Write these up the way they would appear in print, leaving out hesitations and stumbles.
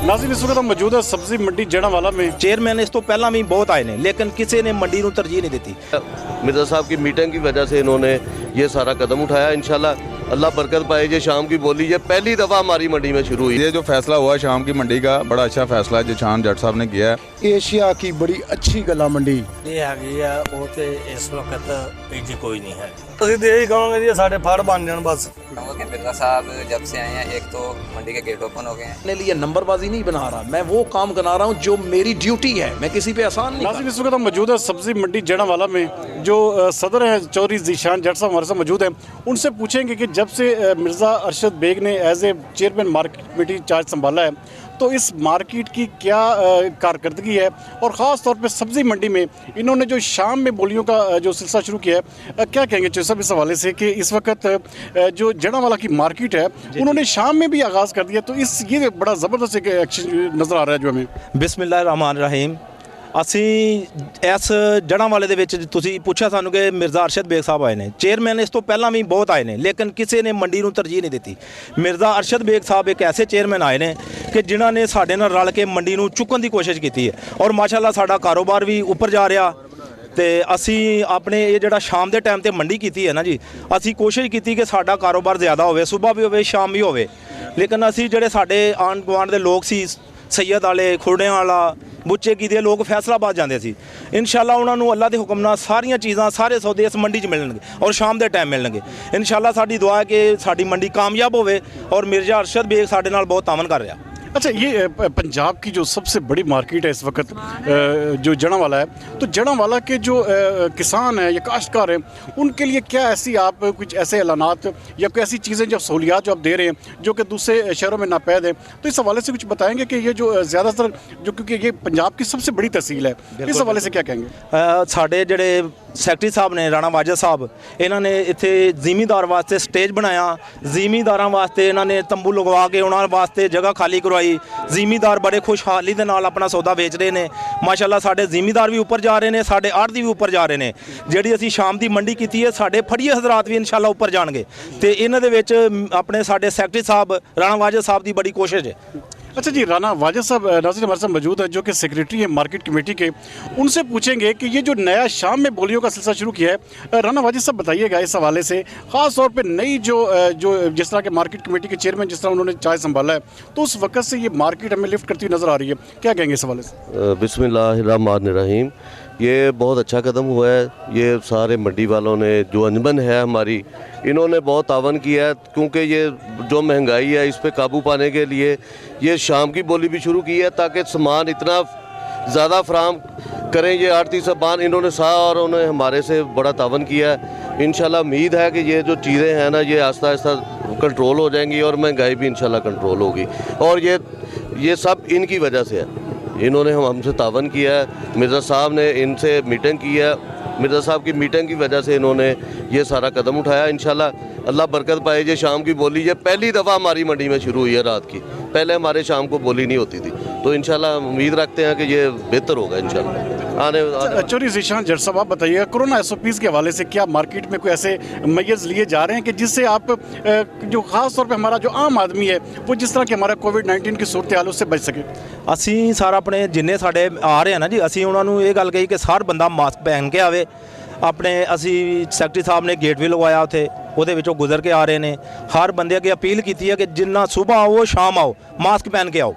नाज़रीन इस वक्त हम मौजूद है सब्जी मंडी जड़ावाला में। चेयरमैन इस तो पहला भी बहुत आए ने लेकिन किसी ने मंडी को तरजीह नहीं दी। मिर्ज़ा साहब की मीटिंग की वजह से इन्होंने ये सारा कदम उठाया। इंशाल्लाह अल्लाह बरकत पाए। ये शाम की बोली ये पहली दफ़ा हमारी मंडी में शुरू हुई। ये जो फैसला हुआ शाम की मंडी का बड़ा अच्छा फैसला है जो शान जट साहब ने किया है। एशिया की बड़ी अच्छी गला मंडी ਇਹ ਹੈਗੀ ਆ ਉਹ ਤੇ ਇਸ ਵਕਤ ਪੀਜੀ ਕੋਈ ਨਹੀਂ ਹੈ। ਅਸੀਂ ਤੇ ਇਹੀ ਕਹਾਂਗੇ ਜੀ ਸਾਡੇ ਫੜ ਬਣ ਜਾਣ ਬਸ। कि मिर्जा साहब जब से आए हैं एक तो मंडी के गेट ओपन हो गए हैं। अपने लिए नंबरबाजी नहीं बना रहा, मैं वो काम बना रहा हूँ जो मेरी ड्यूटी है, मैं किसी पे एहसान नहीं। नाज़रीन इस वक्त हम मौजूद है सब्जी मंडी जड़ावाला में। जो सदर हैं चौधरी ज़ीशान जट साहब हमारे साथ मौजूद हैं। उनसे पूछेंगे कि जब से मिर्ज़ा अरशद बेग ने as a chairman market committee charge संभाला है तो इस मार्केट की क्या कारकर्दगी है और ख़ास तौर पे सब्ज़ी मंडी में इन्होंने जो शाम में बोलियों का जो सिलसिला शुरू किया है, क्या कहेंगे चौधरी साहब इस हवाले से कि इस वक्त जो जड़ावाला की मार्केट है उन्होंने शाम में भी आगाज़ कर दिया, तो इस ये बड़ा ज़बरदस्त एक एक्शन नज़र आ रहा है जो हमें। बिस्मिल्लाहिर्रहमानिर्रहीम। ਅਸੀਂ ਇਸ ਜੜ੍ਹਾਂ ਵਾਲੇ ਦੇ ਵਿੱਚ ਤੁਸੀਂ ਪੁੱਛਿਆ ਸਾਨੂੰ ਕਿ ਮਿਰਜ਼ਾ ਅਰਸ਼ਦ ਬੇਗ ਸਾਹਿਬ ਆਏ ਨੇ, ਚੇਅਰਮੈਨ ਇਸ ਤੋਂ ਪਹਿਲਾਂ ਵੀ ਬਹੁਤ ਆਏ ਨੇ ਲੇਕਿਨ ਕਿਸੇ ਨੇ ਮੰਡੀ ਨੂੰ ਤਰਜੀਹ ਨਹੀਂ ਦਿੱਤੀ। ਮਿਰਜ਼ਾ ਅਰਸ਼ਦ ਬੇਗ ਸਾਹਿਬ ਇੱਕ ਐਸੇ ਚੇਅਰਮੈਨ ਆਏ ਨੇ ਕਿ ਜਿਨ੍ਹਾਂ ਨੇ ਸਾਡੇ ਨਾਲ ਰਲ ਕੇ ਮੰਡੀ ਨੂੰ ਚੁੱਕਣ ਦੀ ਕੋਸ਼ਿਸ਼ ਕੀਤੀ ਹੈ ਔਰ ਮਾਸ਼ਾਅੱਲਾ ਸਾਡਾ ਕਾਰੋਬਾਰ ਵੀ ਉੱਪਰ ਜਾ ਰਿਹਾ। ਤੇ ਅਸੀਂ ਆਪਣੇ ਇਹ ਜਿਹੜਾ ਸ਼ਾਮ ਦੇ ਟਾਈਮ ਤੇ ਮੰਡੀ ਕੀਤੀ ਹੈ ਨਾ ਜੀ, ਅਸੀਂ ਕੋਸ਼ਿਸ਼ ਕੀਤੀ ਕਿ ਸਾਡਾ ਕਾਰੋਬਾਰ ਜ਼ਿਆਦਾ ਹੋਵੇ, ਸਵੇਰ ਵੀ ਹੋਵੇ ਸ਼ਾਮ ਵੀ ਹੋਵੇ। ਲੇਕਿਨ ਅਸੀਂ ਜਿਹੜੇ ਸਾਡੇ ਆਂਢ ਗੁਆਂਢ ਦੇ ਲੋਕ ਸੀ, ਸੈयद ਵਾਲੇ, ਖੁਰੜਿਆਂ ਵਾਲਾ, ਬੁੱਚੇ ਕੀ ਦੇ ਲੋਕ ਫੈਸਲਾਬਾਦ ਜਾਂਦੇ ਸੀ, ਇਨਸ਼ਾਅੱਲਾ ਉਹਨਾਂ ਨੂੰ ਅੱਲਾ ਦੇ ਹੁਕਮ ਨਾਲ ਸਾਰੀਆਂ ਚੀਜ਼ਾਂ ਸਾਰੇ ਸੌਦੇ ਇਸ ਮੰਡੀ 'ਚ ਮਿਲਣਗੇ ਔਰ ਸ਼ਾਮ ਦੇ ਟਾਈਮ ਮਿਲਣਗੇ। ਇਨਸ਼ਾਅੱਲਾ ਸਾਡੀ ਦੁਆ ਹੈ ਕਿ ਸਾਡੀ ਮੰਡੀ ਕਾਮਯਾਬ ਹੋਵੇ ਔਰ ਮਿਰਜ਼ਾ ਅਰਸ਼ਦ ਬੇਗ ਸਾਡੇ ਨਾਲ ਬਹੁਤ ਤਾਮਨ ਕਰ ਰਿਹਾ। अच्छा, ये पंजाब की जो सबसे बड़ी मार्केट है इस वक्त जो जड़ावाला है, तो जड़ावाला के जो किसान हैं या काश्तकार हैं उनके लिए क्या ऐसी आप कुछ ऐसे ऐलानात या कोई ऐसी चीज़ें जो सहूलियात जो आप दे रहे हैं जो कि दूसरे शहरों में नापैद हैं, तो इस हवाले से कुछ बताएंगे कि ये जो ज़्यादातर जो क्योंकि ये पंजाब की सबसे बड़ी तहसील है, इस हवाले से क्या कहेंगे? ਸਾਡੇ ਜਿਹੜੇ ਸੈਕਟਰੀ ਸਾਹਿਬ ਨੇ ਰਾਣਾ ਵਾਜਦ ਸਾਹਿਬ, ਇਹਨਾਂ ਨੇ ਇੱਥੇ ਜ਼ਿਮੀਂਦਾਰ ਵਾਸਤੇ ਸਟੇਜ ਬਣਾਇਆ, ਜ਼ਿਮੀਂਦਾਰਾਂ ਵਾਸਤੇ ਇਹਨਾਂ ਨੇ ਤੰਬੂ ਲਗਵਾ ਕੇ ਉਹਨਾਂ ਵਾਸਤੇ ਜਗ੍ਹਾ ਖਾਲੀ ਕਰਵਾਈ। ਜ਼ਿਮੀਂਦਾਰ ਬੜੇ ਖੁਸ਼ਹਾਲੀ ਦੇ ਨਾਲ ਆਪਣਾ ਸੌਦਾ ਵੇਚ ਰਹੇ ਨੇ। ਮਾਸ਼ਾਅੱਲਾ ਸਾਡੇ ਜ਼ਿਮੀਂਦਾਰ ਵੀ ਉੱਪਰ ਜਾ ਰਹੇ ਨੇ, ਸਾਡੇ ਆੜ੍ਹਤੀ ਵੀ ਉੱਪਰ ਜਾ ਰਹੇ ਨੇ। ਜਿਹੜੀ ਅਸੀਂ ਸ਼ਾਮ ਦੀ ਮੰਡੀ ਕੀਤੀ ਹੈ ਸਾਡੇ ਫੜੀਏ ਹਜ਼ਰਾਤ ਵੀ ਇਨਸ਼ਾਅੱਲਾ ਉੱਪਰ ਜਾਣਗੇ ਤੇ ਇਹਨਾਂ ਦੇ ਵਿੱਚ ਆਪਣੇ ਸਾਡੇ ਸੈਕਟਰੀ ਸਾਹਿਬ ਰਾਣਾ ਵਾਜਦ ਸਾਹਿਬ ਦੀ ਬੜੀ ਕੋਸ਼ਿਸ਼ ਹੈ। अच्छा जी, राना वाजिद साहब नाज़रीन हमारे साथ मौजूद है जो कि सेक्रेटरी है मार्केट कमेटी के। उनसे पूछेंगे कि ये जो नया शाम में बोलियों का सिलसिला शुरू किया है, राना वाजिद साहब बताइएगा इस हवाले से, ख़ास तौर पे नई जो जिस तरह के मार्केट कमेटी के चेयरमैन जिस तरह उन्होंने चार्ज संभाला है, तो उस वक्त से ये मार्केट हमें लिफ्ट करती हुई नज़र आ रही है, क्या कहेंगे इस हवाले से? बिस्मिल्लाहिर्रहमानिर्रहीम। ये बहुत अच्छा कदम हुआ है। ये सारे मंडी वालों ने जो अंजमन है हमारी, इन्होंने बहुत तावन किया है क्योंकि ये जो महंगाई है इस पे काबू पाने के लिए ये शाम की बोली भी शुरू की है ताकि सामान इतना ज़्यादा फराहम करें। ये आड़ती सामान इन्होंने सार उन्होंने हमारे से बड़ा तावन किया है। इंशाल्लाह उम्मीद है कि ये जो चीज़ें हैं ना ये आहिस्ता आहिस्ता कंट्रोल हो जाएंगी और महंगाई भी इंशाल्लाह कंट्रोल होगी। और ये सब इनकी वजह से है, इन्होंने हमसे तावन किया है। मिर्ज़ा साहब ने इनसे मीटिंग की है, मिर्ज़ा साहब की मीटिंग की वजह से इन्होंने ये सारा कदम उठाया। इंशाल्लाह अल्लाह बरकत पाए। ये शाम की बोली ये पहली दफ़ा हमारी मंडी में शुरू हुई है रात की, पहले हमारे शाम को बोली नहीं होती थी। तो इंशाल्लाह उम्मीद रखते हैं कि ये बेहतर होगा इंशाल्लाह आने। चौधरी ज़ीशान जट साहब आप बताइएगा कोरोना SOPs के हवाले से क्या मार्केट में कोई ऐसे मैयज़ लिए जा रहे हैं कि जिससे आप जो ख़ास तौर पे हमारा जो आम आदमी है वो जिस तरह के हमारा कोविड-19 की सूरत हाल उससे बच सके? ਅਸੀਂ ਸਾਰਾ ਆਪਣੇ ਜਿੰਨੇ ਸਾਡੇ ਆ ਰਹੇ ਆ ਨਾ ਜੀ, ਅਸੀਂ ਉਹਨਾਂ ਨੂੰ ਇਹ ਗੱਲ ਕਹੀ ਕਿ ਹਰ ਬੰਦਾ ਮਾਸਕ ਪਹਿਨ ਕੇ ਆਵੇ। ਆਪਣੇ ਅਸੀਂ ਸੈਕਟਰੀ ਸਾਹਿਬ ਨੇ ਗੇਟ ਵੀ ਲਗਵਾਇਆ ਉੱਥੇ, ਉਹਦੇ ਵਿੱਚੋਂ ਗੁਜ਼ਰ ਕੇ ਆ ਰਹੇ ਨੇ। ਹਰ ਬੰਦੇ ਅੱਗੇ ਅਪੀਲ ਕੀਤੀ ਹੈ ਕਿ ਜਿੰਨਾ ਸਵੇਰ ਆਓ ਸ਼ਾਮ ਆਓ ਮਾਸਕ ਪਹਿਨ ਕੇ ਆਓ।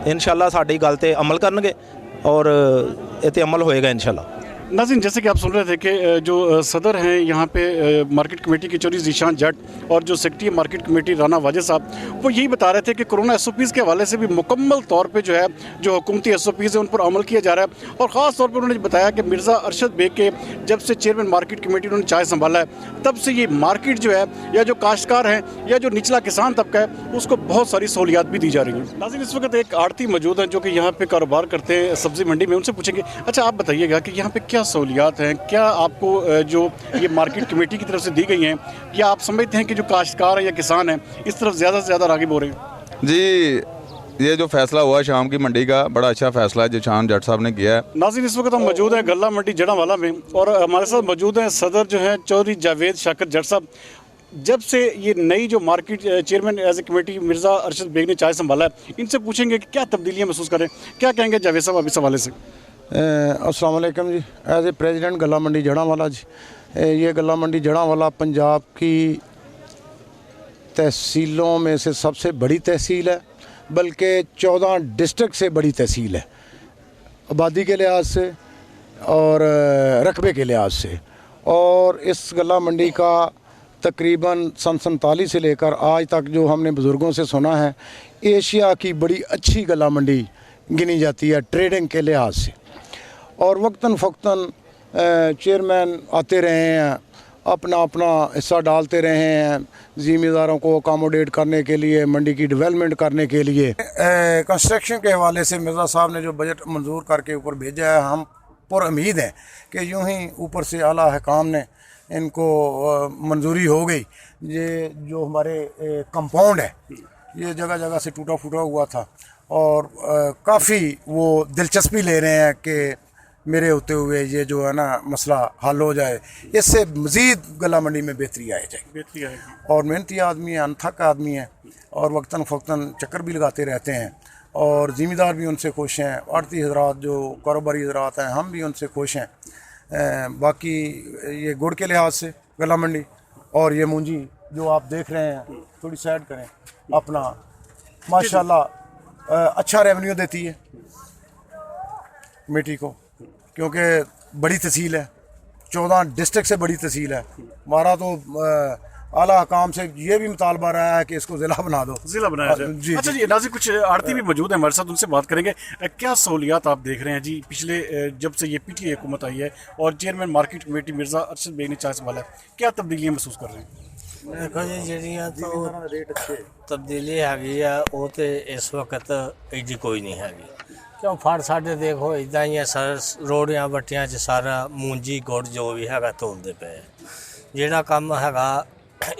ਇਨਸ਼ਾਅੱਲਾ ਸਾਡੀ ਗੱਲ ਤੇ ਅਮਲ ਕਰਨਗੇ ਔਰ ਇਹ ਤੇ ਅਮਲ ਹੋਏਗਾ ਇਨਸ਼ਾਅੱਲਾ। नाज़रीन जैसे कि आप सुन रहे थे कि जो सदर हैं यहाँ पे मार्केट कमेटी के चौधरी ज़ीशान जट और जो secretary market committee Rana Wajid साहब, वो यही बता रहे थे कि कोरोना SOPs के हवाले से भी मुकम्मल तौर पे जो है जो हुकूमती SOPs हैं उन पर अमल किया जा रहा है। और ख़ास तौर पर उन्होंने बताया कि मिर्ज़ा अरशद बेग के जब से चेयरमैन मार्केट कमेटी उन्होंने चार्ज संभाला है तब से ये मार्केट जो है या जो काश्तकार हैं या जो निचला किसान तबका है उसको बहुत सारी सहूलियात भी दी जा रही हैं। नाज़रीन इस वक्त एक आड़ती मौजूद हैं जो कि यहाँ पे कारोबार करते हैं सब्ज़ी मंडी में, उनसे पूछेंगे अच्छा आप बताइएगा कि यहाँ पे क्या सहूलियात हैं, क्या आपको जो ये मार्केट कमेटी की तरफ से दी गई हैं, क्या आप समझते हैं कि जो काश्तकार हैं या किसान हैं इस तरफ ज़्यादा से ज़्यादा राग़िब हो रहे हैं? जी, ये जो फैसला हुआ शाम की मंडी का बड़ा अच्छा फैसला है जो शान जट साहब ने किया है। नाज़रीन इस वक्त हम मौजूद हैं गल्ला मंडी जड़ावाला में और हमारे साथ मौजूद हैं सदर जो हैं चौधरी जावेद शाकर जट साहब। जब से ये नई जो market chairman as a committee Mirza Arshad Baig ने चाय संभाला है, इनसे पूछेंगे कि क्या तब्दीलियाँ महसूस करें, क्या कहेंगे जावेद साहब अभी इस हवाले से। अस्सलाम वालेकुम जी। एज ए प्रेसिडेंट गला मंडी जड़ांवाला जी, ये गला मंडी जड़ांवाला पंजाब की तहसीलों में से सबसे बड़ी तहसील है, बल्कि 14 डिस्ट्रिक्ट से बड़ी तहसील है, आबादी के लिहाज से और रकबे के लिहाज से। और इस गला मंडी का तकरीबन सन 47 से लेकर आज तक जो हमने बुज़ुर्गों से सुना है, एशिया की बड़ी अच्छी गला मंडी गिनी जाती है ट्रेडिंग के लिहाज से। और वक्तन फ़क्तन चेयरमैन आते रहे हैं, अपना अपना हिस्सा डालते रहे हैं ज़िम्मेदारों को अकोमोडेट करने के लिए, मंडी की डेवलपमेंट करने के लिए। कंस्ट्रक्शन के हवाले से मिर्ज़ा साहब ने जो बजट मंजूर करके ऊपर भेजा है, हम पर उम्मीद है कि यूं ही ऊपर से आला हकाम ने इनको मंजूरी हो गई। ये जो हमारे कंपाउंड है, ये जगह जगह से टूटा फूटा हुआ था और काफ़ी वो दिलचस्पी ले रहे हैं कि मेरे होते हुए ये जो है ना मसला हल हो जाए, इससे मज़ीद गला मंडी में बेहतरी आए जाए। बेहतरी आएगी। और मेहनती आदमी है, अनथक आदमी है और वक्तन फ़क्तन चक्कर भी लगाते रहते हैं और ज़िम्मेदार भी उनसे खुश हैं, आड़ती हजरात जो कारोबारी हजरात हैं हम भी उनसे खुश हैं। बाकी ये गुड़ के लिहाज से गला मंडी और ये मूंजी जो आप देख रहे हैं, थोड़ी साइड करें अपना, माशाल्लाह अच्छा रेवेन्यू देती है कमेटी को, क्योंकि बड़ी तहसील है, 14 डिस्ट्रिक्ट से बड़ी तहसील है। हमारा तो आला हकाम से ये भी मुतालबा रहा है कि इसको ज़िला बना दो, ज़िला बनाया जाए। जी अच्छा जी, नाज़िर कुछ आड़ती भी मौजूद है हमारे साथ, उनसे बात करेंगे। क्या सहूलियात आप देख रहे हैं जी पिछले जब से ये पीटीआई हुकूमत आई है और chairman market committee Mirza Arshad Baig ने चाय संभाला है, क्या तब्दीलियाँ महसूस कर रहे हैं? देखो जी, ਜਿਹੜੀਆਂ तो तब्दीली हैगी है वो तो इस वक्त एडी कोई नहीं हैगी, क्यों फड़ साढ़े देखो इदा ही सर रोडियां बट्टियां च सारा मूंजी गुड़ जो भी हैगा तोलते पे। ਜਿਹੜਾ ਕੰਮ हैगा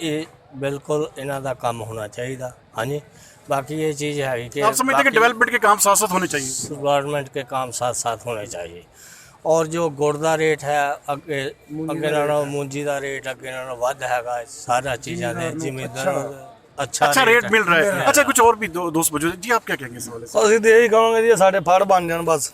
ये बिल्कुल इन्हां दा काम होना चाहिए। हाँ जी, बाकी ये चीज़ है कि आप समझते हैं कि डेवलपमेंट के काम साथ साथ होने चाहिए? गवर्नमेंट के काम साथ साथ होने चाहिए। और जो गुड़ का रेट है अगे नालों मूंजी का रेट अगे नालों वध हैगा, सारा चीज़ां दे जिम्मेदार अच्छा रेट मिल रहा है। अच्छा, कुछ और भी दोस्त मौजूद हैं जी, आप क्या कहेंगे इस हवाले से? ਅਸੀਂ ਤੇ ਇਹੀ ਕਹਾਂਗੇ ਜੀ ਸਾਡੇ ਫੜ ਬਣ ਜਾਣ ਬਸ।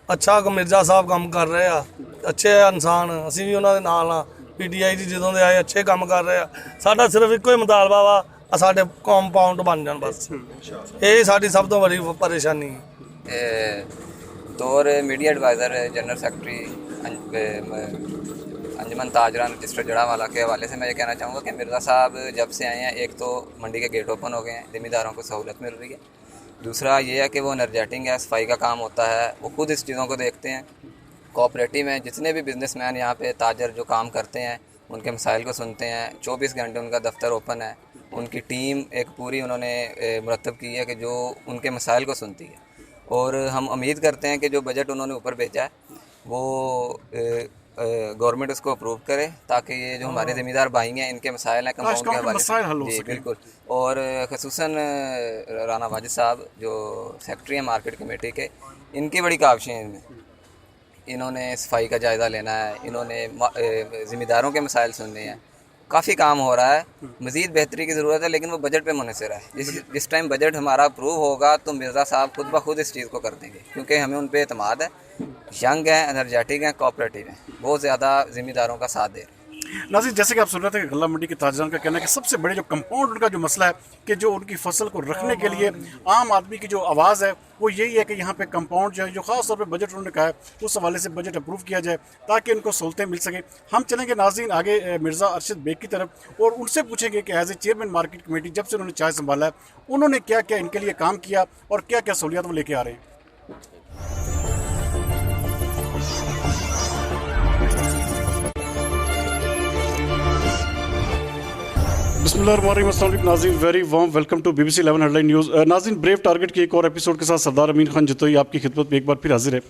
ਅੱਛਾ ਮਿਰਜ਼ਾ ਸਾਹਿਬ ਕੰਮ ਕਰ ਰਹੇ ਆ, ਅੱਛੇ ਇਨਸਾਨ, ਅਸੀਂ ਵੀ ਉਹਨਾਂ ਦੇ ਨਾਲ ਆ। ਪੀਟੀਆਈ ਦੀ ਜਦੋਂ ਦੇ ਆਏ ਅੱਛੇ ਕੰਮ ਕਰ ਰਹੇ ਆ, ਸਾਡਾ ਸਿਰਫ ਇੱਕੋ ਹੀ ਮੁਤਾਲਬਾ ਵਾ ਸਾਡੇ ਕੰਪਾਊਂਡ ਬਣ ਜਾਣ ਬਸ, ਇਹ ਸਾਡੀ ਸਭ ਤੋਂ ਵੱਡੀ ਪਰੇਸ਼ਾਨੀ ਹੈ। तौर मीडिया एडवाइज़र जनरल सेक्रेटरी अंजुमन ताजरान रजिस्टर जड़ांवाला के हवाले से मैं ये कहना चाहूँगा कि मिर्ज़ा साहब जब से आए हैं, एक तो मंडी के गेट ओपन हो गए हैं, ज़िम्मेदारों को सहूलत मिल रही है। दूसरा ये है कि वो एनर्जेटिक है, सफाई का काम होता है, वो खुद इस चीज़ों को देखते हैं। कोऑपरेटिव में जितने भी बिजनेसमैन यहाँ पे ताजर जो काम करते हैं, उनके मसाइल को सुनते हैं। 24 घंटे उनका दफ्तर ओपन है, उनकी टीम एक पूरी उन्होंने मुरतब की है कि जो उनके मसाइल को सुनती है। और हम उम्मीद करते हैं कि जो बजट उन्होंने ऊपर भेजा है वो गवर्नमेंट उसको अप्रूव करे, ताकि ये जो हमारे ज़िम्मेदार भाई हैं इनके मसाइल हैं कंपाउंड के हवाले से जी बिल्कुल। और खसूसन राना वाजिद साहब जो सेक्रेटरी हैं मार्केट कमेटी के, इनकी बड़ी काविशें हैं इनमें। इन्होंने सफाई का जायज़ा लेना है, इन्होंने ज़िम्मेदारों के मसाइल सुनने हैं, काफ़ी काम हो रहा है। मज़ीद बेहतरी की ज़रूरत है, लेकिन वो बजट पे मुनहसर है। जिस टाइम बजट हमारा अप्रूव होगा तो मिर्ज़ा साहब खुद ब खुद इस चीज़ को कर देंगे, क्योंकि हमें उन पर एतमाद है। यंग हैं, एनर्जेटिक हैं, कोऑपरेटिव हैं, बहुत ज़्यादा ज़िम्मेदारों का साथ दे रहे हैं। नाज़िर, जैसे कि आप सुन रहे थे कि गला मंडी के ताजरान का कहना है कि सबसे बड़े जो कंपाउंड उनका जो मसला है कि जो उनकी फसल को रखने के लिए आम आदमी की जो आवाज़ है वो यही है कि यहाँ पे कंपाउंड जो है, जो ख़ास तौर पे बजट उन्होंने कहा है उस हवाले से बजट अप्रूव किया जाए ताकि उनको सहूलतें मिल सकें। हम चलेंगे नाज़रीन आगे मिर्ज़ा अरशद बेग की तरफ और उनसे पूछेंगे कि as a chairman market committee जब से उन्होंने चाय संभाला है, उन्होंने क्या क्या इनके लिए काम किया और क्या क्या सहूलियात वो लेके आ रहे हैं। बिस्मिल्लाहिर्रहमानिर्रहीम नाज़रीन, very warm welcome to BBC 11 headline news. नाज़रीन, ब्रेव टारगेट के एक और एपिसोड के साथ सरदार अमीन खान जतोई आपकी खिदमत में एक बार फिर हाजिर है।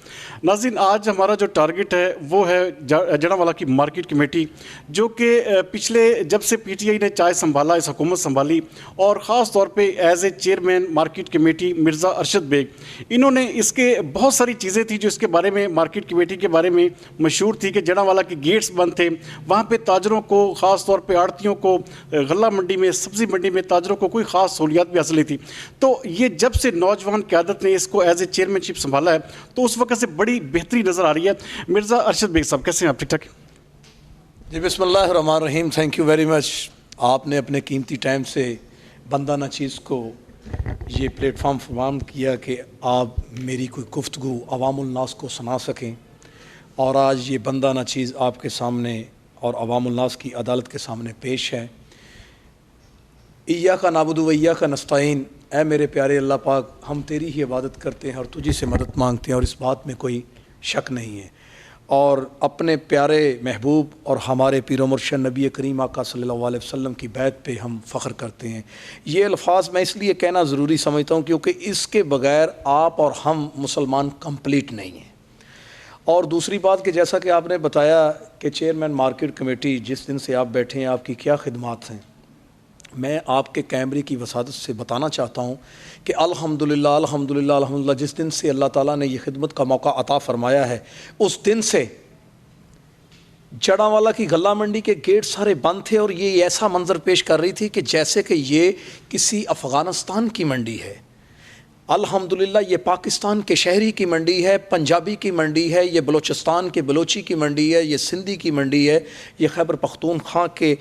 नाज़रीन, आज हमारा जो टारगेट है वो है जड़ांवाला की मार्केट कमेटी, जो कि पिछले जब से PTI ने चाय संभाला, इस हुकूमत संभाली, और ख़ास तौर पे as a chairman market committee Mirza Arshad Baig, इन्होंने इसके बहुत सारी चीज़ें थी जो इसके बारे में मार्केट कमेटी के बारे में मशहूर थी कि जड़ांवाला के गेट्स बंद थे, वहाँ पे ताजरों को, ख़ास तौर पे आड़तियों को, गल्ला मंडी में, सब्ज़ी मंडी में ताजरों को कोई ख़ास सहूलियात भी हासिल नहीं थी। तो ये जब से नौजवान क़यादत ने इसको एज ए चेयरमैनशिप संभाला है तो उस वक्त से बड़ी बेहतरी नज़र आ रही है। मिर्ज़ा अरशद बेग साहब, कैसे हैं आप? ठीक ठाक? जी, बिस्मिल्लाहिर्रहमानिर्रहीम। Thank you very much. आपने अपने कीमती टाइम से बंदा नाचीज़ को ये प्लेटफार्म फराहम किया कि आप मेरी कोई गुफ्तगू अवामुल नास को सुना सकें, और आज ये बंदा नाचीज़ आपके सामने और अवामुल नास की अदालत के सामने पेश है। इय्याका नाबुदु व इय्याका नस्तईन, ऐ मेरे प्यारे अल्लाह पाक, हम तेरी ही इबादत करते हैं और तुझी से मदद मांगते हैं, और इस बात में कोई शक नहीं है। और अपने प्यारे महबूब और हमारे पीर मुर्शिद नबी करीम आका सल्लल्लाहु अलैहि वसल्लम की बैत पे हम फ़ख्र करते हैं। ये अल्फाज मैं इसलिए कहना ज़रूरी समझता हूँ क्योंकि इसके बग़ैर आप और हम मुसलमान कंप्लीट नहीं हैं। और दूसरी बात कि जैसा कि आपने बताया कि चेयरमैन मार्केट कमेटी, जिस दिन से आप बैठे हैं आपकी क्या खिदमात हैं, मैं आपके कैमरे की वसादत से बताना चाहता हूँ कि अल्हम्दुलिल्लाह अल्हम्दुलिल्लाह अल्हम्दुलिल्लाह, जिस दिन से अल्लाह ताला ने ये खिदमत का मौका अता फ़रमाया है, उस दिन से जड़ांवाला की गल्ला मंडी के गेट सारे बंद थे, और ये ऐसा मंजर पेश कर रही थी कि जैसे कि ये किसी अफ़गानिस्तान की मंडी है। अल्हम्दुलिल्लाह ये पाकिस्तान के शहरी की मंडी है, पंजाबी की मंडी है, ये बलूचिस्तान के बलोची की मंडी है, ये सिंधी की मंडी है, ये खैबर पख्तूनख्वा के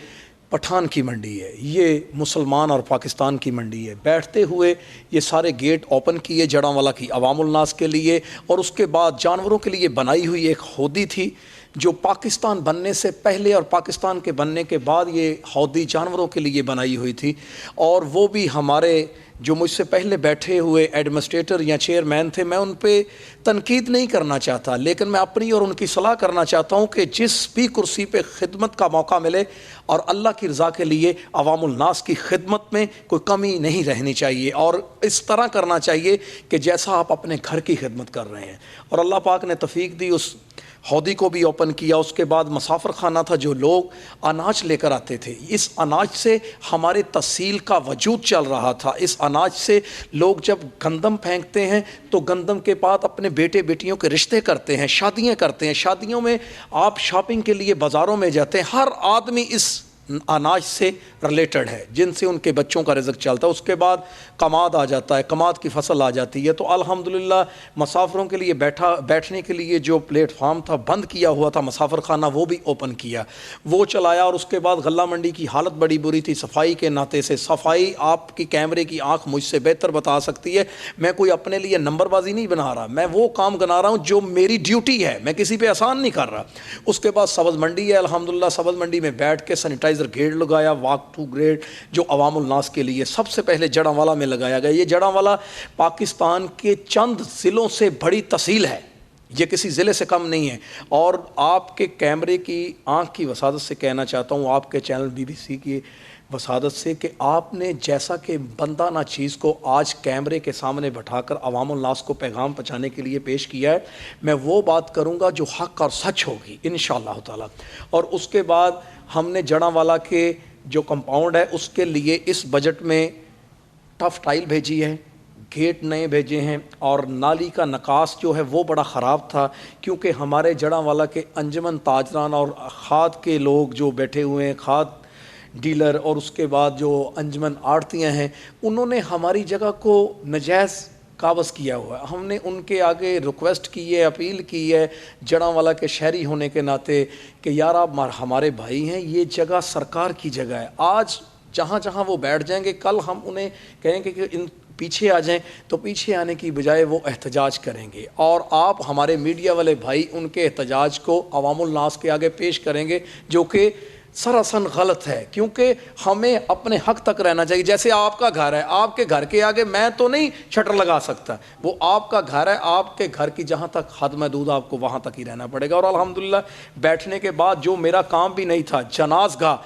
पठान की मंडी है, ये मुसलमान और पाकिस्तान की मंडी है। बैठते हुए ये सारे गेट ओपन किए जड़ांवाला की अवामुल नास के लिए, और उसके बाद जानवरों के लिए बनाई हुई एक हौदी थी जो पाकिस्तान बनने से पहले और पाकिस्तान के बनने के बाद ये हौदी जानवरों के लिए बनाई हुई थी। और वो भी हमारे जो मुझसे पहले बैठे हुए एडमिनिस्ट्रेटर या चेयरमैन थे, मैं उन पे तनकीद नहीं करना चाहता, लेकिन मैं अपनी और उनकी सलाह करना चाहता हूँ कि जिस भी कुर्सी पे खिदमत का मौका मिले और अल्लाह की रज़ा के लिए अवामुल नास की खिदमत में कोई कमी नहीं रहनी चाहिए, और इस तरह करना चाहिए कि जैसा आप अपने घर की खिदमत कर रहे हैं। और अल्लाह पाक ने तौफीक दी, उस हौदी को भी ओपन किया। उसके बाद मुसाफिर खाना था, जो लोग अनाज लेकर आते थे। इस अनाज से हमारे तहसील का वजूद चल रहा था। इस अनाज से लोग जब गंदम फेंकते हैं तो गंदम के बाद अपने बेटे बेटियों के रिश्ते करते हैं, शादियां करते हैं। शादियों में आप शॉपिंग के लिए बाज़ारों में जाते हैं, हर आदमी इस अनाज से रिलेटेड है, जिनसे उनके बच्चों का रिज़्क़ चलता है। उसके बाद कमाद आ जाता है, कमाद की फसल आ जाती है। तो अल्हम्दुलिल्लाह मुसाफिरों के लिए बैठने के लिए जो प्लेटफार्म था बंद किया हुआ था मुसाफिर खाना, वो भी ओपन किया, वो चलाया। और उसके बाद गल्ला मंडी की हालत बड़ी बुरी थी सफाई के नाते से। सफाई आपकी कैमरे की आंख मुझसे बेहतर बता सकती है। मैं कोई अपने लिए नंबरबाजी नहीं बना रहा, मैं वो काम बना रहा हूँ जो मेरी ड्यूटी है, मैं किसी पे एहसान नहीं कर रहा। उसके बाद सब्ज़ मंडी है, अल्हम्दुलिल्लाह सब्ज़ मंडी में बैठ के सैनिटाइजर गेट लगाया, वॉक टू ग्रेड, जो अवामुल नास के लिए सबसे पहले जड़ांवाला में लगाया गया। ये जड़ांवाला पाकिस्तान के चंद ज़िलों से बड़ी तहसील है, ये किसी ज़िले से कम नहीं है। और आपके कैमरे की आंख की वसादत से कहना चाहता हूँ, आपके चैनल BBC की वसादत से, कि आपने जैसा कि बंदा नाचीज़ को आज कैमरे के सामने बैठाकर अवामुल नास को पैगाम पहुँचाने के लिए पेश किया है, मैं वो बात करूँगा जो हक़ और सच होगी इंशाअल्लाह ताला। और उसके बाद हमने जड़ांवाला के जो कंपाउंड है उसके लिए इस बजट में टफ टाइल भेजी है, गेट नए भेजे हैं, और नाली का नकास जो है वो बड़ा ख़राब था, क्योंकि हमारे जड़ांवाला के अंजुमन ताजरान और खाद के लोग जो बैठे हुए हैं, खाद डीलर, और उसके बाद जो अंजुमन आड़तियाँ हैं, उन्होंने हमारी जगह को नजायज़ काबज़ किया हुआ है। हमने उनके आगे रिक्वेस्ट की है, अपील की है जड़ांवाला के शहरी होने के नाते कि यार आप हमारे भाई हैं, ये जगह सरकार की जगह है। आज जहाँ जहाँ वो बैठ जाएंगे, कल हम उन्हें कहेंगे कि इन पीछे आ जाएं, तो पीछे आने की बजाय वो एहतजाज करेंगे, और आप हमारे मीडिया वाले भाई उनके एहतजाज को अवामुल नास के आगे पेश करेंगे, जो कि सरासन गलत है, क्योंकि हमें अपने हक तक रहना चाहिए। जैसे आपका घर है, आपके घर के आगे मैं तो नहीं शटर लगा सकता, वो आपका घर है, आपके घर की जहाँ तक हद महदूद आपको वहाँ तक ही रहना पड़ेगा। और अल्हम्दुलिल्लाह बैठने के बाद जो मेरा काम भी नहीं था, जनाज़गाह,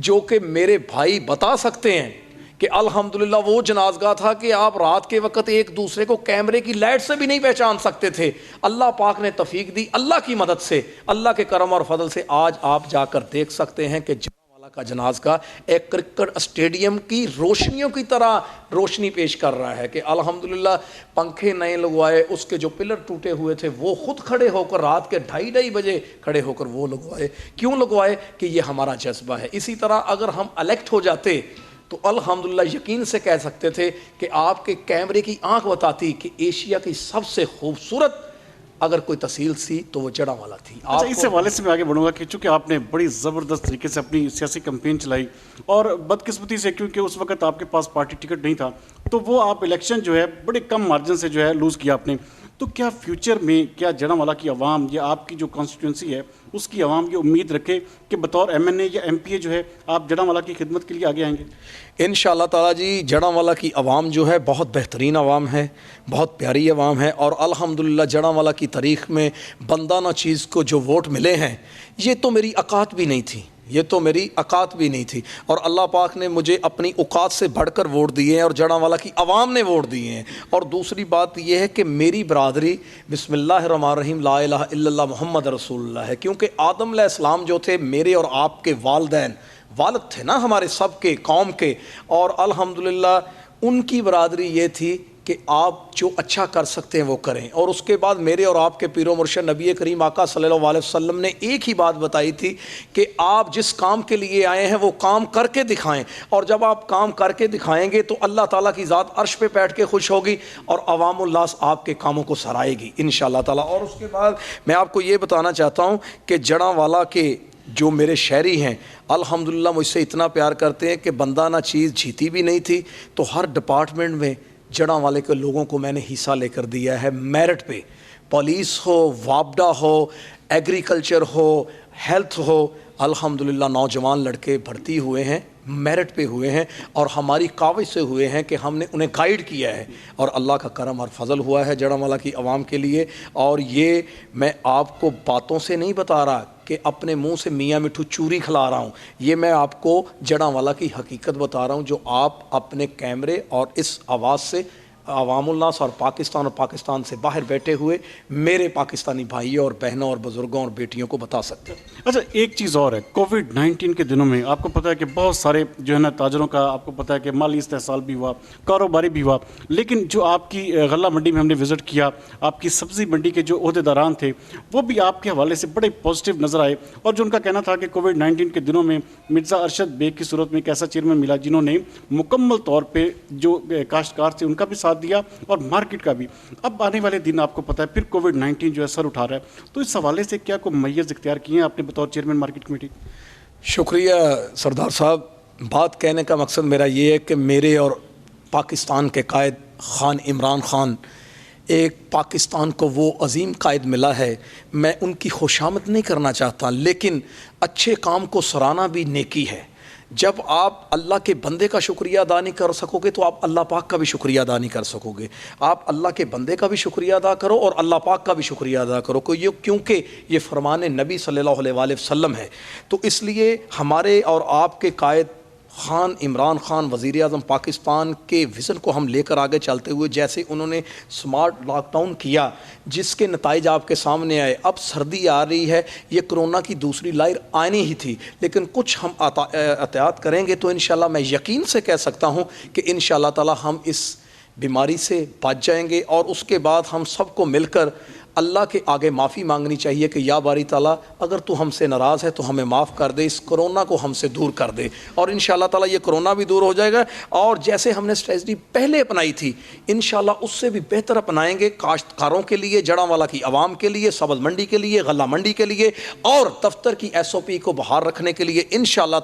जो कि मेरे भाई बता सकते हैं कि अल्हम्दुलिल्लाह वो जनाज़गाह था कि आप रात के वक्त एक दूसरे को कैमरे की लाइट से भी नहीं पहचान सकते थे। अल्लाह पाक ने तौफीक दी, अल्लाह की मदद से, अल्लाह के करम और फजल से आज आप जाकर देख सकते हैं कि जनावाला का जनाज़गाह एक क्रिकेट स्टेडियम की रोशनियों की तरह रोशनी पेश कर रहा है कि अल्हम्दुलिल्लाह पंखे नए लगवाए, उसके जो पिलर टूटे हुए थे वो खुद खड़े होकर रात के 2:30 बजे खड़े होकर वो लगवाए। क्यों लगवाए? कि ये हमारा जज्बा है। इसी तरह अगर हम इलेक्ट हो जाते तो अल्हम्दुलिल्लाह यकीन से कह सकते थे कि आपके कैमरे की आंख बताती कि एशिया की सबसे खूबसूरत अगर कोई तहसील थी तो वो जड़ांवाला थी। अच्छा, इस हवाले से मैं आगे बढ़ूंगा कि चूंकि आपने बड़ी ज़बरदस्त तरीके से अपनी सियासी कैंपेन चलाई और बदकिस्मती से क्योंकि उस वक्त आपके पास पार्टी टिकट नहीं था तो वो आप इलेक्शन जो है बड़े कम मार्जिन से जो है लूज़ किया आपने। तो क्या फ्यूचर में क्या जड़ांवाला की आवाम या आपकी जो कॉन्स्टिट्यूंसी है उसकी आवाम ये उम्मीद रखे कि बतौर MNA या MPA जो है आप जड़ांवाला की खिदमत के लिए आगे आएंगे? इंशाअल्लाह ताला जी, जड़ांवाला की आवाम जो है बहुत बेहतरीन आवाम है, बहुत प्यारी आवाम है। और अल्हम्दुलिल्लाह जड़ांवाला की तारीख़ में बंदाना चीज़ को जो वोट मिले हैं ये तो मेरी औकात भी नहीं थी, ये तो मेरी औकात भी नहीं थी। और अल्लाह पाक ने मुझे अपनी औकात से बढ़कर वोट दिए हैं और जड़ांवाला की आवाम ने वोट दिए हैं। और दूसरी बात यह है कि मेरी बरादरी बिस्मिल्लाहिर्रहमानिर्रहीम ला इलाहा इल्लल्लाह मुहम्मद रसूलुल्लाह है, क्योंकि आदम अलैहिस्सलाम जो थे मेरे और आपके वालिदैन, वालिद थे ना हमारे सब के कौम के, और अल्हम्दुलिल्लाह उनकी बरादरी ये थी कि आप जो अच्छा कर सकते हैं वो करें। और उसके बाद मेरे और आपके पीरो मुर्शिद नबी करीम आका सल्लल्लाहु अलैहि वसल्लम ने एक ही बात बताई थी कि आप जिस काम के लिए आए हैं वो काम करके दिखाएं, और जब आप काम करके दिखाएंगे तो अल्लाह ताला की ज़ात अर्श पे बैठ के खुश होगी और अवामुल्लास आपके कामों को सराहेगी इंशाअल्लाह ताला। और उसके बाद मैं आपको ये बताना चाहता हूँ कि जड़ांवाला के जो मेरे शहरी हैं अल्हम्दुलिल्लाह मुझसे इतना प्यार करते हैं कि बंदाना चीज़ जीती भी नहीं थी तो हर डिपार्टमेंट में जड़ांवाले के लोगों को मैंने हिस्सा लेकर दिया है मेरिट पे। पुलिस हो, वापडा हो, एग्रीकल्चर हो, हेल्थ हो, अल्हम्दुलिल्लाह नौजवान लड़के भर्ती हुए हैं, मेरिट पे हुए हैं और हमारी काविश से हुए हैं कि हमने उन्हें गाइड किया है और अल्लाह का करम और फजल हुआ है जड़ांवाला की आवाम के लिए। और ये मैं आपको बातों से नहीं बता रहा कि अपने मुंह से मियाँ मिठू चूरी खिला रहा हूँ, ये मैं आपको जड़ांवाला की हकीकत बता रहा हूँ जो आप अपने कैमरे और इस आवाज़ से अवामुल्लास और पाकिस्तान से बाहर बैठे हुए मेरे पाकिस्तानी भाइयों और बहनों और बुज़ुर्गों और बेटियों को बता सकते हैं। अच्छा, एक चीज़ और है, कोविड-19 के दिनों में आपको पता है कि बहुत सारे जो है ना ताजरों का आपको पता है कि माली इस्तेहसाल भी हुआ, कारोबारी भी हुआ, लेकिन जो आपकी गल्ला मंडी में हमने विज़िट किया, आपकी सब्ज़ी मंडी के जो ओहदेदारान थे वो भी आपके हवाले से बड़े पॉजिटिव नज़र आए और जो उनका कहना था कि कोविड-19 के दिनों में मिर्ज़ा अरशद बेग की सूरत में एक ऐसा चेयरमैन मिला जिन्होंने मुकम्मल तौर पर जो काश्तकार थे उनका भी साथ दिया और मार्केट का भी। अब आने वाले दिन आपको पता है फिर कोविड-19 जो है सर उठा रहा है, तो इस हवाले से क्या कोई मैय्यज़ इख्तियार किए हैं आपने बतौर चेयरमैन मार्केट कमेटी? शुक्रिया सरदार साहब, बात कहने का मकसद मेरा ये है कि मेरे और पाकिस्तान के कायद खान इमरान खान, एक पाकिस्तान को वो अजीम कायद मिला है, मैं उनकी खुशामद नहीं करना चाहता लेकिन अच्छे काम को सराहना भी नेकी है। जब आप अल्लाह के बंदे का शुक्रिया अदा नहीं कर सकोगे तो आप अल्लाह पाक का भी शुक्रिया अदा नहीं कर सकोगे। आप अल्लाह के बंदे का भी शुक्रिया अदा करो और अल्लाह पाक का भी शुक्रिया अदा करो क्योंकि ये फरमान नबी सल्लल्लाहु अलैहि वसल्लम है। तो इसलिए हमारे और आपके कायद खान इमरान खान वज़ीर आज़म पाकिस्तान के विज़न को हम लेकर आगे चलते हुए, जैसे उन्होंने स्मार्ट लॉकडाउन किया जिसके नताइज आपके सामने आए। अब सर्दी आ रही है, ये कोरोना की दूसरी लहर आनी ही थी, लेकिन कुछ हम एहतियात करेंगे तो इंशाल्लाह मैं यकीन से कह सकता हूँ कि इंशाल्लाह ताला हम इस बीमारी से बच जाएंगे। और उसके बाद हम सबको मिलकर अल्लाह के आगे माफ़ी मांगनी चाहिए कि या बारी ताला अगर तू हमसे नाराज़ है तो हमें माफ़ कर दे, इस कोरोना को हमसे दूर कर दे और इंशाल्लाह ताला ये कोरोना भी दूर हो जाएगा। और जैसे हमने स्ट्रेटजी पहले अपनाई थी इंशाल्लाह उससे भी बेहतर अपनाएंगे, काश्तकारों के लिए, जड़ांवाला की आवाम के लिए, सब्ज़ मंडी के लिए, गल्ला मंडी के लिए और दफ्तर की SOP को बहाल रखने के लिए। इंशाल्लाह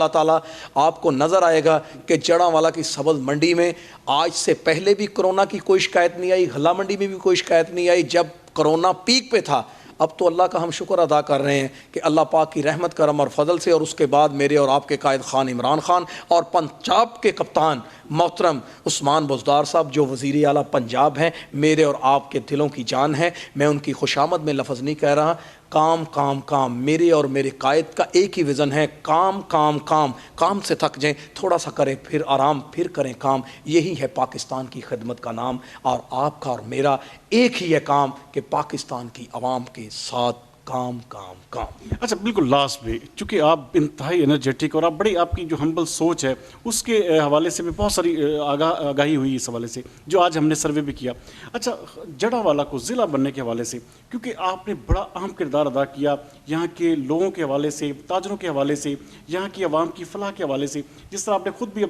ताला आपको नज़र आएगा कि जड़ांवाला की सब्ज़ मंडी में आज से पहले भी कोरोना की कोई शिकायत नहीं आई, गल्ला मंडी में भी कोई शिकायत नहीं आई। जब कोरोना पीक पे था اب تو اللہ کا ہم شکر ادا کر رہے ہیں کہ اللہ پاک کی رحمت کرم اور فضل سے، اور اس کے بعد میرے اور آپ کے قائد خان عمران خان اور پنجاب کے کپتان محترم عثمان بزدار صاحب جو وزیر اعلیٰ پنجاب ہیں، میرے اور آپ کے دلوں کی جان ہیں. میں ان کی خوشامد میں لفظ نہیں کہہ رہا. کام کام کام، میرے اور میرے قائد کا ایک ہی ویژن ہے، کام کام کام. کام سے تھک جائیں تھوڑا سا کریں پھر آرام، پھر کریں کام. یہی ہے پاکستان کی خدمت کا نام. اور آپ کا اور میرا ایک ہی ہے کام کہ پاکستان کی عوام کے ساتھ کام کام کام. اچھا بالکل لاسٹ میں، چونکہ آپ انتہائی انرجیٹک اور آپ بڑی، آپ کی جو ہمبل سوچ ہے اس کے حوالے سے بھی بہت ساری آگاہی ہوئی اس حوالے سے جو آج ہم نے سروے بھی کیا. اچھا جڑاوالا کو ضلع بننے کے حوالے سے، کیونکہ آپ نے بڑا اہم کردار ادا کیا یہاں کے لوگوں کے حوالے سے، تاجروں کے حوالے سے، یہاں کی عوام کی فلاح کے حوالے سے، جس طرح آپ نے خود بھی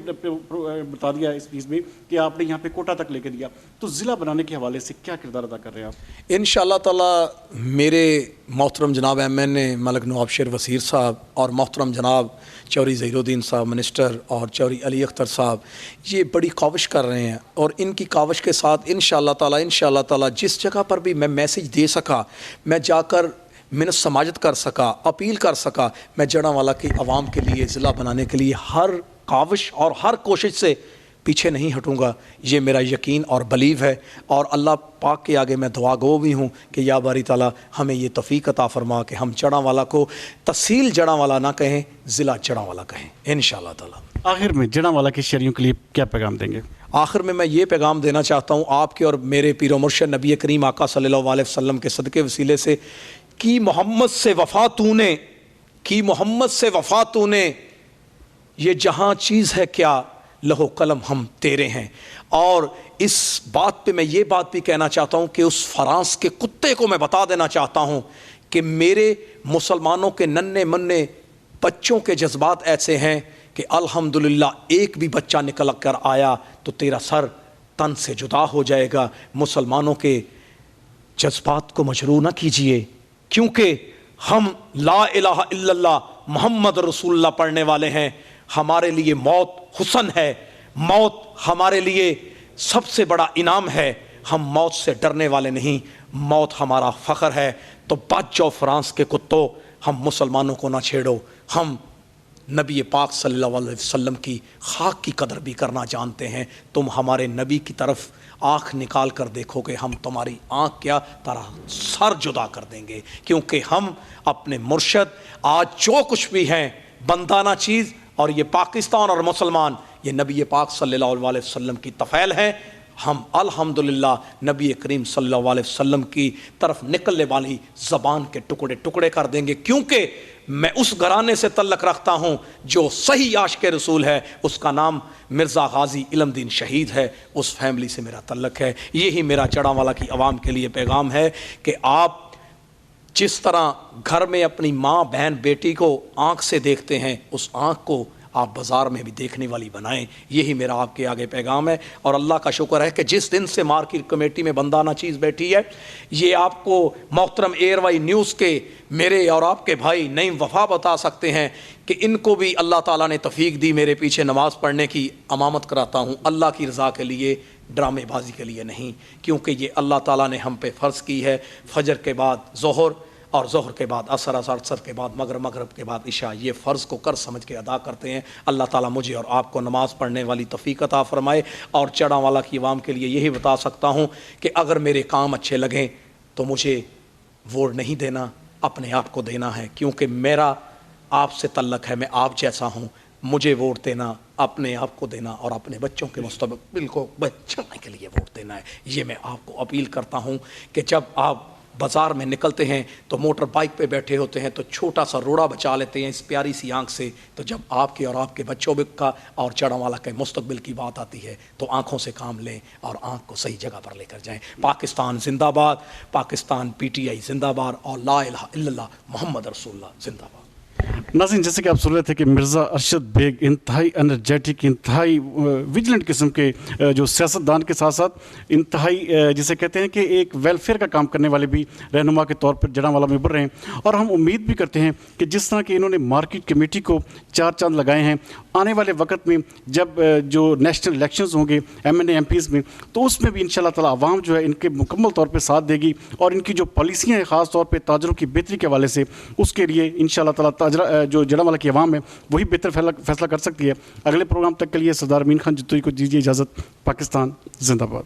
بتا دیا اس چیز میں کہ آپ نے یہاں پہ کوٹا تک لے کے دیا، تو ضلع بنانے کے حوالے سے کیا کردار ادا کر رہے ہیں آپ؟ انشاءاللہ تعالی میرے محترم جناب ایم این اے ملک نواب شیر وزیر صاحب اور محترم جناب چوری ظہیر الدین صاحب منسٹر اور چوری علی اختر صاحب یہ بڑی کاوش کر رہے ہیں، اور ان کی کاوش کے ساتھ انشاءاللہ تعالی جس جگہ پر بھی میں میسیج دے سکا، میں جا کر منت سماجت کر سکا، اپیل کر سکا، میں جڑاوالا کی عوام کے لیے ضلع بنانے کے لیے ہر کاوش اور ہر کوشش سے پیچھے نہیں ہٹوں گا. یہ میرا یقین اور بلیو ہے، اور اللہ پاک کے آگے میں دعا گو بھی ہوں کہ یا باری تعالیٰ ہمیں یہ توفیق عطا فرما کہ ہم جڑاوالا کو تحصیل جڑاوالا نہ کہیں، ضلع جڑاوالا کہیں انشاءاللہ تعالیٰ. آخر میں جڑاوالا کے شہریوں کے لیے کیا پیغام دیں گے؟ آخر میں یہ پیغام دینا چاہتا ہوں آپ کے اور میرے پیر و مرشد نبی کریم آقا صلی اللہ علیہ وسلم کے صدقے وسیلے سے، کی محمد سے وفا تو نے، کی محمد سے وفا تو نے، یہ جہاں چیز ہے کیا، لہو قلم ہم تیرے ہیں. اور اس بات پہ میں یہ بات بھی کہنا چاہتا ہوں کہ اس فرانس کے کتے کو میں بتا دینا چاہتا ہوں کہ میرے مسلمانوں کے ننھے منھے بچوں کے جذبات ایسے ہیں کہ الحمدللہ ایک بھی بچہ نکل کر آیا تو تیرا سر تن سے جدا ہو جائے گا. مسلمانوں کے جذبات کو مجروح نہ کیجئے، کیونکہ ہم لا الہ الا اللہ محمد رسول اللہ پڑھنے والے ہیں. ہمارے لیے موت حسن ہے، موت ہمارے لیے سب سے بڑا انعام ہے. ہم موت سے ڈرنے والے نہیں، موت ہمارا فخر ہے. تو بچ جاؤ فرانس کے کتوں، ہم مسلمانوں کو نہ چھیڑو. ہم نبی پاک صلی اللہ علیہ وسلم کی خاک کی قدر بھی کرنا جانتے ہیں. تم ہمارے نبی کی طرف آنکھ نکال کر دیکھو گے، ہم تمہاری آنکھ کیا تارا سر جدا کر دیں گے، کیونکہ ہم اپنے مرشد آج جو کچھ بھی ہیں بندانہ چیز، اور یہ پاکستان اور مسلمان یہ نبی پاک صلی اللہ علیہ وسلم کی طفیل ہیں. ہم الحمدللہ نبی کریم صلی اللہ علیہ وسلم کی طرف نکلنے والی زبان کے ٹکڑے ٹکڑے کر دیں گے، کیونکہ میں اس گھرانے سے تعلق رکھتا ہوں جو صحیح عاشق رسول ہے، اس کا نام مرزا غازی علم دین شہید ہے. اس فیملی سے میرا تعلق ہے. یہی میرا جڑاوالا کی عوام کے لیے پیغام ہے کہ آپ جس طرح گھر میں اپنی ماں بہن بیٹی کو آنکھ سے دیکھتے ہیں، اس آنکھ کو آپ بازار میں بھی دیکھنے والی بنائیں. یہی میرا آپ کے آگے پیغام ہے. اور اللہ کا شکر ہے کہ جس دن سے مارکیٹ کمیٹی میں بندانہ چیز بیٹھی ہے، یہ آپ کو محترم ایئر وائی نیوز کے میرے اور آپ کے بھائی نعیم وفا بتا سکتے ہیں کہ ان کو بھی اللہ تعالیٰ نے توفیق دی میرے پیچھے نماز پڑھنے کی. امامت کراتا ہوں اللہ کی رضا کے لیے، ڈرامے بازی کے لیے نہیں، کیونکہ یہ اللہ تعالیٰ نے ہم پہ فرض کی ہے. فجر کے بعد ظہر، اور ظہر کے بعد عصر، عصر کے بعد مغرب، مغرب کے بعد عشاء. یہ فرض کو کر سمجھ کے ادا کرتے ہیں. اللہ تعالیٰ مجھے اور آپ کو نماز پڑھنے والی توفیق عطا فرمائے. اور جڑاوالا کی عوام کے لیے یہی بتا سکتا ہوں کہ اگر میرے کام اچھے لگیں تو مجھے ووٹ نہیں دینا، اپنے آپ کو دینا ہے، کیونکہ میرا آپ سے تعلق ہے. میں آپ جیسا ہوں، مجھے ووٹ دینا، اپنے آپ کو دینا اور اپنے بچوں کے مستقبل کو بچانے کے لیے ووٹ دینا ہے. یہ میں آپ کو اپیل کرتا ہوں کہ جب آپ بازار میں نکلتے ہیں تو موٹر بائک پہ بیٹھے ہوتے ہیں تو چھوٹا سا روڑا بچا لیتے ہیں اس پیاری سی آنکھ سے. تو جب آپ کے اور آپ کے بچوں کا اور جڑاوالا کے مستقبل کی بات آتی ہے تو آنکھوں سے کام لیں اور آنکھ کو صحیح جگہ پر لے کر جائیں. پاکستان زندہ باد، پاکستان PTI زندہ باد، اور لا الہ الا اللہ محمد رسول اللہ زندہ باد. नाज़रीन, जैसे कि आप सुन रहे थे कि मिर्ज़ा अरशद बेग इंतहाई एनर्जेटिक, इंतहाई विजिलेंट किस्म के जो सियासतदान के साथ साथ इंतहाई जिसे कहते हैं कि एक वेलफेयर का काम करने वाले भी रहनुमा के तौर पर जड़ांवाला में उभर रहे हैं। और हम उम्मीद भी करते हैं कि जिस तरह कि इन्होंने मार्केट कमेटी को 4 चांद लगाए हैं, आने वाले वक्त में जब जो नेशनल इलेक्शंस होंगे MNA MPs में, तो उसमें भी इंशाल्लाह ताला आवाम जो है इनके मुकम्मल तौर पे साथ देगी और इनकी जो पॉलिसियाँ हैं ख़ास तौर पे ताजरों की बेहतरी के हवाले से, उसके लिए इंशाल्लाह ताला ताजरा जो जड़ांवाला की आवाम है वही बेहतर फैसला कर सकती है। अगले प्रोग्राम तक के लिए सरदार अमीन खान जितोई को दीजिए इजाज़त। पाकिस्तान जिंदाबाद।